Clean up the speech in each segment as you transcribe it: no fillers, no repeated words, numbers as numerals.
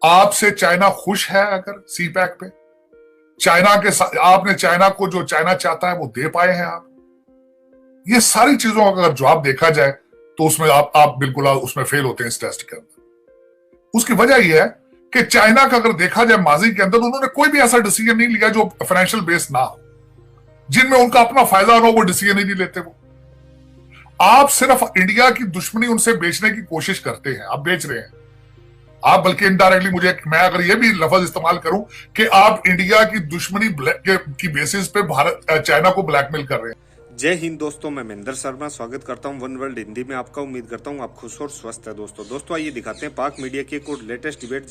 आपसे चाइना खुश है अगर सी पैक पे? चाइना के साथ आपने चाइना को जो चाइना चाहता है वो दे पाए हैं आप? ये सारी चीजों का अगर जवाब देखा जाए तो उसमें आप बिल्कुल उसमें फेल होते हैं इस टेस्ट के अंदर। उसकी वजह यह है कि चाइना का अगर देखा जाए माजी के अंदर उन्होंने कोई भी ऐसा डिसीजन नहीं लिया जो फाइनेंशियल बेस ना हो, जिनमें उनका अपना फायदा हो, वो डिसीजन ही नहीं लेते वो। आप सिर्फ इंडिया की दुश्मनी उनसे बेचने की कोशिश करते हैं, आप बेच रहे हैं। आप बल्कि इनडायरेक्टली मैं अगर ये भी लफ्ज इस्तेमाल करूं कि आप इंडिया की दुश्मनी की बेसिस पे चाइना को ब्लैकमेल कर रहे हैं। जय हिंद दोस्तों, मैं महेंद्र शर्मा स्वागत करता हूं वन वर्ल्ड हिंदी में आपका। उम्मीद करता हूं आप खुश और स्वस्थ है। दोस्तों आइए दिखाते हैं पाक मीडिया की एक और लेटेस्ट डिबेट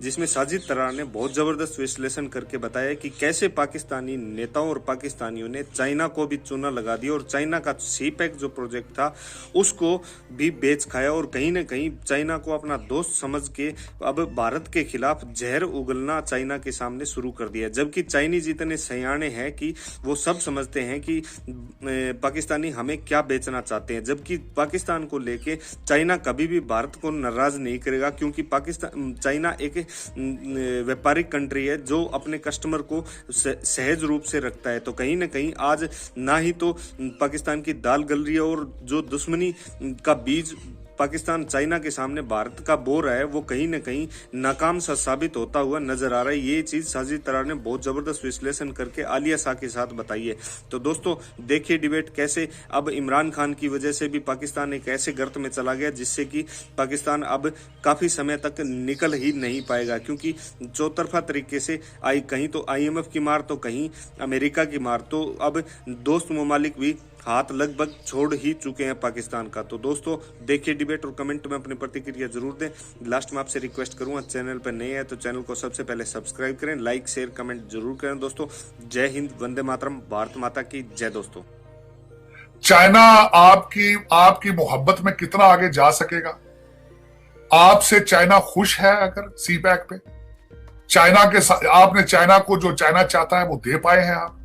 जिसमें साजिद तरार ने बहुत जबरदस्त विश्लेषण करके बताया कि कैसे पाकिस्तानी नेताओं और पाकिस्तानियों ने चाइना को भी चूना लगा दिया और चाइना का सी पैक जो प्रोजेक्ट था उसको भी बेच खाया और कहीं ना कहीं चाइना को अपना दोस्त समझ के अब भारत के खिलाफ जहर उगलना चाइना के सामने शुरू कर दिया। जबकि चाइनीज इतने सयाने हैं कि वो सब समझते हैं कि पाकिस्तानी हमें क्या बेचना चाहते हैं। जबकि पाकिस्तान को लेके चाइना कभी भी भारत को नाराज नहीं करेगा, क्योंकि चाइना एक व्यापारिक कंट्री है जो अपने कस्टमर को सहज रूप से रखता है। तो कहीं ना कहीं आज ना ही तो पाकिस्तान की दाल गल रही है और जो दुश्मनी का बीज पाकिस्तान चाइना के सामने भारत का बो रहा है वो कहीं ना कहीं नाकाम सा साबित होता हुआ नजर आ रहा है। ये चीज साजिद तरार ने बहुत जबरदस्त विश्लेषण करके आलिया शाह के साथ बताई है। तो दोस्तों देखिए डिबेट कैसे अब इमरान खान की वजह से भी पाकिस्तान एक ऐसे गर्त में चला गया जिससे कि पाकिस्तान अब काफी समय तक निकल ही नहीं पाएगा, क्योंकि चौतरफा तरीके से कहीं तो IMF की मार तो कहीं अमेरिका की मार, तो अब दोस्त ममालिक भी हाथ लगभग छोड़ ही चुके हैं पाकिस्तान का। तो दोस्तों देखिए डिबेट और कमेंट में अपनी प्रतिक्रिया जरूर दें। लास्ट में आपसे रिक्वेस्ट करूंगा, चैनल पर नए हैं तो चैनल को सबसे पहले सब्सक्राइब करें, लाइक शेयर कमेंट जरूर करें। दोस्तों जय हिंद, वंदे मातरम, भारत माता की जय। दोस्तों चाइना आपकी मोहब्बत में कितना आगे जा सकेगा? आपसे चाइना खुश है अगर सी पैक पे? चाइना के साथ आपने चाइना को जो चाइना चाहता है वो दे पाए हैं आप?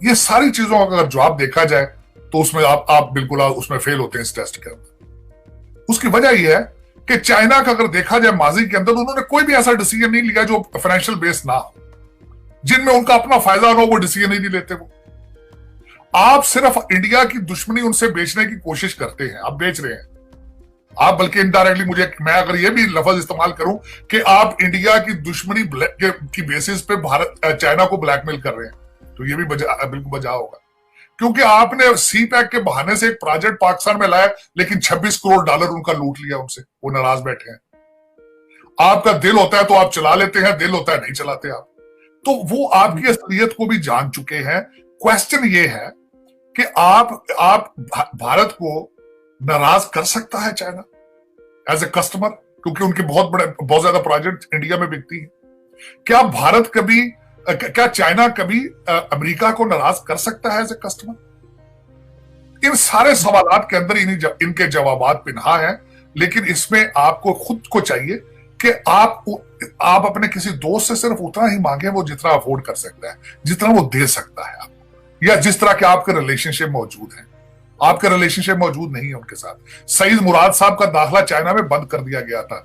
ये सारी चीजों का अगर जवाब देखा जाए तो उसमें आप बिल्कुल उसमें फेल होते हैं इस टेस्ट के अंदर। उसकी वजह यह है कि चाइना का अगर देखा जाए माजी के अंदर उन्होंने कोई भी ऐसा डिसीजन नहीं लिया जो फाइनेंशियल बेस ना हो, जिनमें उनका अपना फायदा हो, वो डिसीजन ही नहीं लेते वो। आप सिर्फ इंडिया की दुश्मनी उनसे बेचने की कोशिश करते हैं, आप बेच रहे हैं। आप बल्कि इनडायरेक्टली मैं अगर ये भी लफ्ज इस्तेमाल करूं कि आप इंडिया की दुश्मनी की बेसिस पे चाइना को ब्लैकमेल कर रहे हैं, तो ये भी बिल्कुल बजा होगा। क्योंकि आपने सी पैक के बहाने से एक प्रोजेक्ट पाकिस्तान में लाया, लेकिन $26 करोड़ उनका लूट लिया उनसे, वो नाराज बैठे हैं। आपका दिल होता है तो आप चला लेते हैं, दिल होता है नहीं चलाते आप। तो वो आपकी असलियत को भी जान चुके हैं। क्वेश्चन ये है कि आप भारत को नाराज कर सकता है चाइना एज ए कस्टमर, क्योंकि उनके बहुत ज्यादा प्रोजेक्ट इंडिया में बिकती है। क्या चाइना कभी अमेरिका को नाराज कर सकता है एज ए कस्टमर? इन सारे सवालात के अंदर इनके जवाबात पिन्हा हैं, लेकिन इसमें आपको खुद को चाहिए कि आप अपने किसी दोस्त से सिर्फ उतना ही मांगे वो जितना अफोर्ड कर सकता है, जितना वो दे सकता है आपको, या जिस तरह के आपके रिलेशनशिप मौजूद है। आपके रिलेशनशिप मौजूद नहीं है उनके साथ। सईद मुराद साहब का दाखिला चाइना में बंद कर दिया गया था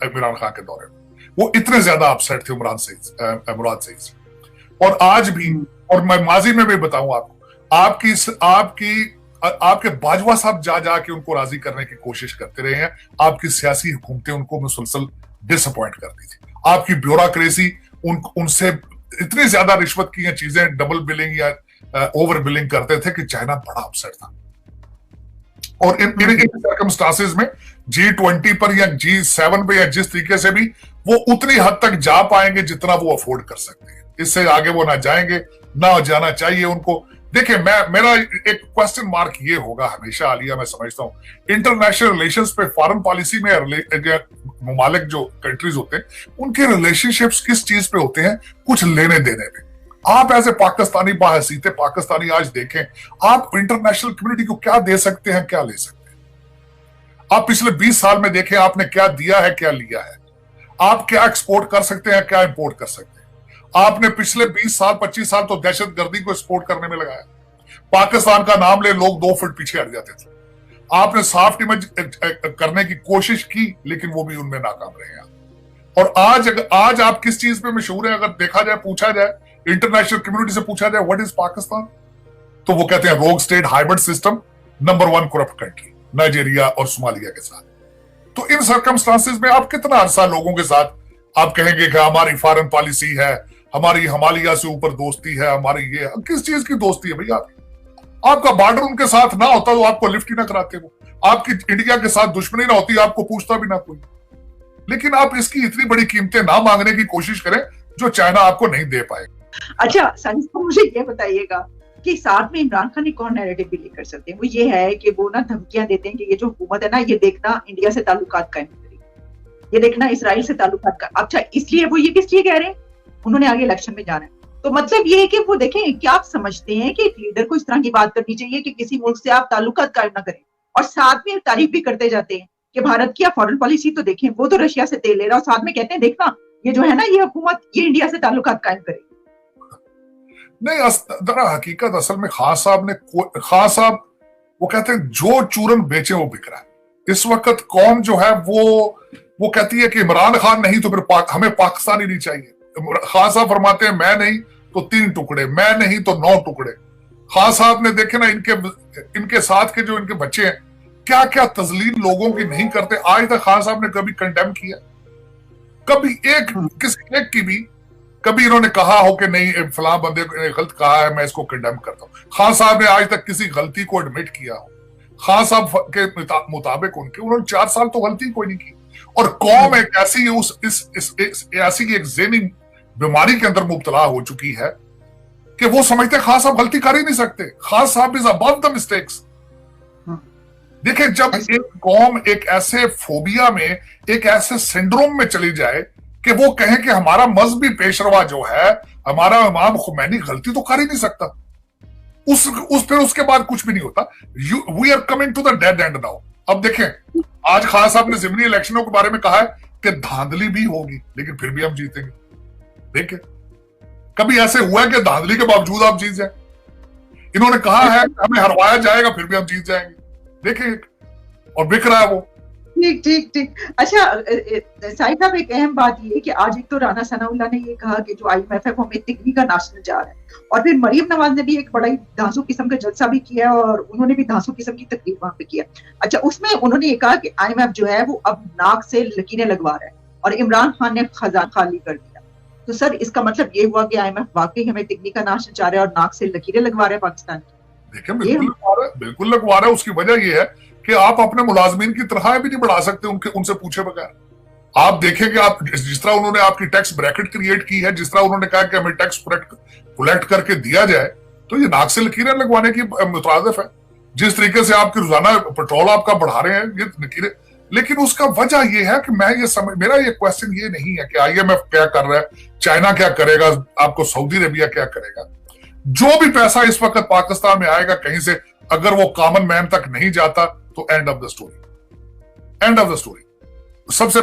इमरान खान के दौरे में। वो इतने ज्यादा अपसेट थे मुराद सईद से। और आज भी, और मैं माजी में भी बताऊं आपके बाजवा साहब जा के उनको राजी करने की कोशिश करते रहे हैं। आपकी सियासी हुकूमतें उनको मुसलसल डिसअपॉइंट करती थी। आपकी ब्यूरोक्रेसी उनसे इतनी ज्यादा रिश्वत की चीजें, डबल बिलिंग या ओवर बिलिंग करते थे कि चाइना बड़ा अपसेट था। और इन सर्कमस्टांसेस में G20 पर या G7 पे या जिस तरीके से भी वो उतनी हद तक जा पाएंगे जितना वो अफोर्ड कर सकते हैं। इससे आगे वो ना जाएंगे, ना जाना चाहिए उनको। देखिए, मेरा एक क्वेश्चन मार्क ये होगा हमेशा आलिया, मैं समझता हूं इंटरनेशनल रिलेशंस पे, फॉरेन पॉलिसी में ममालिक जो कंट्रीज होते हैं उनके रिलेशनशिप्स किस चीज पे होते हैं? कुछ लेने देने पे। आप एज ए पाकिस्तानी बाहसीते पाकिस्तानी आज देखें, आप इंटरनेशनल कम्युनिटी को क्या दे सकते हैं, क्या ले सकते हैं? आप पिछले 20 साल में देखें आपने क्या दिया है, क्या लिया है। आप क्या एक्सपोर्ट कर सकते हैं, क्या इंपोर्ट कर सकते हैं। आपने पिछले 20 साल 25 साल तो दहशतगर्दी को एक्सपोर्ट करने में लगाया। पाकिस्तान का नाम ले लोग 2 फुट पीछे हट जाते थे। आपने सॉफ्ट इमेज करने की कोशिश की, लेकिन वो भी उनमें नाकाम रहे हैं। और आज आप किस चीज पे मशहूर है? अगर देखा जाए, पूछा जाए, इंटरनेशनल कम्युनिटी से पूछा जाए व्हाट इज पाकिस्तान, तो वो कहते हैं रोग state, hybrid system, number 1 corrupt country, Nigeria और सोमालिया के साथ। तो इन सर्कमस्टांसेस में आप कितना अरसा लोगों के साथ आप कहेंगे कि हमारी फॉरेन पॉलिसी है, हमारी हिमालय से ऊपर दोस्ती है, हमारी ये किस चीज की दोस्ती है भैया? आपका बॉर्डर उनके साथ ना होता तो आपको लिफ्ट ही ना कराते, वो आपकी इंडिया के साथ दुश्मनी ना होती, आपको पूछता भी ना कोई। लेकिन आप इसकी इतनी बड़ी कीमतें ना मांगने की कोशिश करें जो चाइना आपको नहीं दे पाए। अच्छा साजिद, मुझे ये बताइएगा कि साथ में इमरान खान एक और नैरेटिव भी लेकर चलते हैं, वो ये है कि वो ना धमकियां देते हैं कि ये जो हुकूमत है ना, ये देखना इंडिया से ताल्लुकात कायम करेगी, ये देखना इसराइल से ताल्लुकात का। अच्छा, इसलिए वो ये किस लिए कह रहे हैं? उन्होंने आगे इलेक्शन में जाना है, तो मतलब ये है कि वो देखें, क्या आप समझते हैं कि एक लीडर को इस तरह की बात करनी चाहिए कि किसी मुल्क से आप ताल्लुकात कायम ना करें, और साथ में तारीफ भी करते जाते हैं कि भारत की फॉरेन पॉलिसी तो देखें, वो तो रशिया से तेल ले रहा है, और साथ में कहते हैं देखना ये जो है ना, ये हुकूमत ये इंडिया से ताल्लुकात कायम करेगी। नहीं, दरा हकीकत असल में खान साहब वो कहते हैं जो चूरन बेचे वो बिक रहा है। इस वक्त कौम जो है वो कहती है कि इमरान खान नहीं तो फिर हमें पाकिस्तान ही नहीं चाहिए। खान साहब फरमाते हैं मैं नहीं तो 3 टुकड़े, मैं नहीं तो 9 टुकड़े। खान साहब ने देखे ना इनके साथ के जो इनके बच्चे हैं, क्या क्या तजलील लोगों की नहीं करते। आज तक खान साहब ने कभी कंडेम किया? कभी किसी एक की भी कभी इन्होंने कहा हो कि नहीं फलां बंदे ने गलत कहा है, मैं इसको कंडेम करता हूं? खान साहब ने आज तक किसी गलती को एडमिट किया हो? खान साहब के मुताबिक उन्होंने 4 साल तो गलती कोई नहीं की। और कौम एक ऐसी ऐसी एक ज़हनी बीमारी के अंदर मुब्तला हो चुकी है कि वो समझते खान साहब गलती कर ही नहीं सकते। खान साहब इज अबव द मिस्टेक्स। देखिए, जब एक कौम एक ऐसे फोबिया में, एक ऐसे सिंड्रोम में चली जाए कि वो कहें कि हमारा मजहबी पेशरवा जो है, हमारा इमाम खुमैनी गलती तो कर ही नहीं सकता, फिर उसके बाद कुछ भी नहीं होता। We are coming to the dead end now. अब देखें, आज खान साहब ने ज़िमनी इलेक्शनों के बारे में कहा है कि धांधली भी होगी लेकिन फिर भी हम जीतेंगे। देखिए, कभी ऐसे हुआ है कि धांधली के बावजूद आप जीत जाए? इन्होंने कहा है कि हमें हरवाया जाएगा फिर भी हम जीत जाएंगे। देखिए, और बिक रहा है वो। ठीक। अच्छा साहिब साहब, एक अहम बात ये है कि आज एक तो राना सनाउल्लाह ने ये कहा कि जो IMF है वो हमें तिगनी का नाचने जा रहा है, और फिर मरियम नवाज ने भी एक बड़ा ही धांसू किस्म का जलसा भी किया और उन्होंने भी धांसू किस्म की तकरीर वहां पे किया। अच्छा, उसमें उन्होंने ये कहा कि IMF जो है वो अब नाक से लकीरें लगवा रहा है और इमरान खान ने खजाना खाली कर दिया। तो सर, इसका मतलब ये हुआ कि IMF वाकई हमें तिगनी का नाचने जा रहा है और नाक से लकीरें लगवा रहे हैं पाकिस्तान की? देखिए, बिल्कुल लगवा रहा है। उसकी वजह यह है कि आप अपने मुलाजमीन की तनख्वाह भी नहीं बढ़ा सकते उनसे पूछे बगैर। आप देखें कि आप जिस तरह उन्होंने आपकी टैक्स ब्रैकेट क्रिएट की है, जिस तरह उन्होंने कहा कि हमें टैक्स कलेक्ट करके दिया जाए, तो ये नाक से लकीरें लगवाने की मुतरादिफ है। जिस तरीके से आपकी रोजाना पेट्रोल आपका बढ़ा रहे हैं ये लकीरें, लेकिन उसका वजह यह है कि मेरा ये क्वेश्चन ये नहीं है कि IMF क्या कर रहा है, चाइना क्या करेगा, आपको सऊदी अरेबिया क्या करेगा। जो भी पैसा इस वक्त पाकिस्तान में आएगा कहीं से, अगर वो कॉमन मैन तक नहीं जाता तो एंड ऑफ द स्टोरी। सबसे